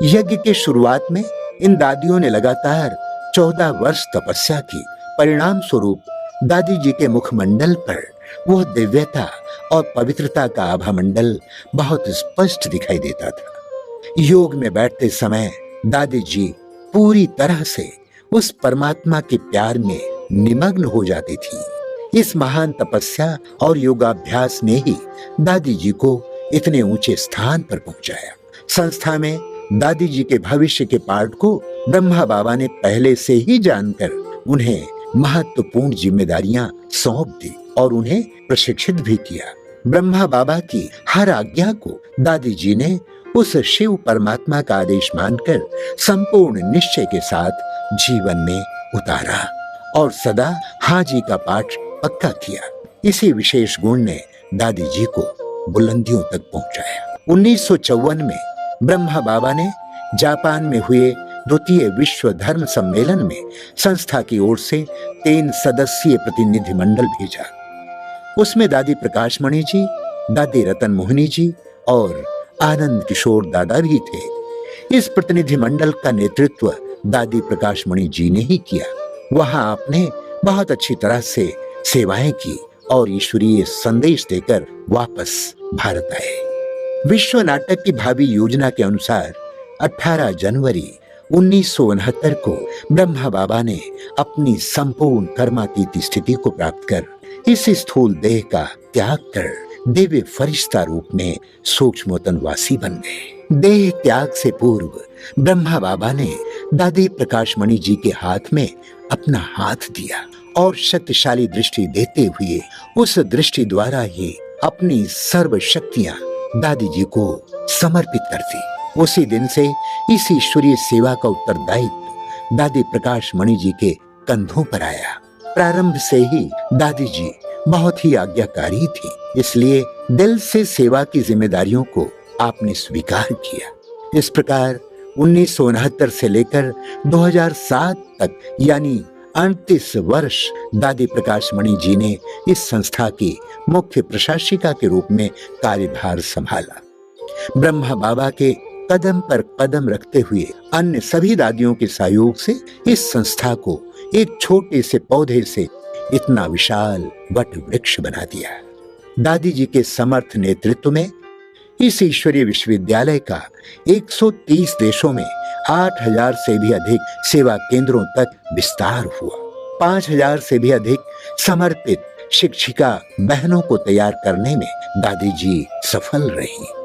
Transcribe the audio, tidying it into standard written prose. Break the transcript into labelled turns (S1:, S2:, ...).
S1: यज्ञ के शुरुआत में इन दादियों ने लगातार 14 वर्ष तपस्या की। परिणाम स्वरूप दादी जी के मुखमंडल पर वह दिव्यता और पवित्रता का आभा मंडल बहुत स्पष्ट दिखाई देता था। योग में बैठते समय दादी जी पूरी तरह से उस परमात्मा के प्यार में निमग्न हो जाती थी। इस महान तपस्या और योगाभ्यास ने ही दादी जी को इतने ऊंचे स्थान पर पहुंचाया। संस्था में दादी जी के भविष्य के पाठ को ब्रह्मा बाबा ने पहले से ही जानकर उन्हें महत्वपूर्ण जिम्मेदारियां सौंप दी और उन्हें प्रशिक्षित भी किया। ब्रह्मा बाबा की हर आज्ञा को दादी जी ने उस शिव परमात्मा का आदेश मानकर संपूर्ण निश्चय के साथ जीवन में उतारा और सदा हाँ जी का पाठ पक्का किया। इसी विशेष गुण ने दादी जी को बुलंदियों तक पहुंचाया। 1954 में ब्रह्मा बाबा ने जापान में हुए द्वितीय विश्व धर्म सम्मेलन में संस्था की ओर से 3 सदस्यीय प्रतिनिधि मंडल भेजा। उसमें दादी प्रकाश मणि जी, दादी रतन मोहिनी जी और आनंद किशोर दादा भी थे। इस प्रतिनिधि मंडल का नेतृत्व दादी प्रकाश मणि जी ने ही किया। वहां आपने बहुत अच्छी तरह से सेवाएं की और ईश्वरीय संदेश देकर वापस भारत आए। विश्व नाटक की भावी योजना के अनुसार 18 जनवरी 1969 को ब्रह्मा बाबा ने अपनी संपूर्ण कर्मातीत स्थिति को प्राप्त कर इस स्थूल देह का त्याग कर दिव्य फरिश्ता रूप में सूक्ष्मतनवासी बन गए। देह त्याग से पूर्व ब्रह्मा बाबा ने दादी प्रकाश मणि जी के हाथ में अपना हाथ दिया और शक्तिशाली दृष्टि देते हुए उस दृष्टि द्वारा ही अपनी सर्व शक्तियां दादी जी को समर्पित कर दी। उसी दिन से इस ईश्वरीय सेवा का उत्तरदायित्व दादी प्रकाश मणि जी के कंधों पर आया। प्रारंभ से ही दादी जी बहुत ही आज्ञाकारी थी, इसलिए दिल से सेवा की जिम्मेदारियों को आपने स्वीकार किया। इस प्रकार 1969 से लेकर 2007 तक यानी 38 वर्ष दादी प्रकाश मणि जी ने इस संस्था की मुख्य प्रशासिका के रूप में कार्यभार संभाला। ब्रह्मा बाबा के कदम पर कदम रखते हुए अन्य सभी दादियों के सहयोग से इस संस्था को एक छोटे से पौधे से इतना विशाल वट वृक्ष बना दिया। दादी जी के समर्थ नेतृत्व में इस ईश्वरीय विश्वविद्यालय का 130 देशों में 8000 से भी अधिक सेवा केंद्रों तक विस्तार हुआ। 5000 से भी अधिक समर्पित शिक्षिका बहनों को तैयार करने में दादी जी सफल रही।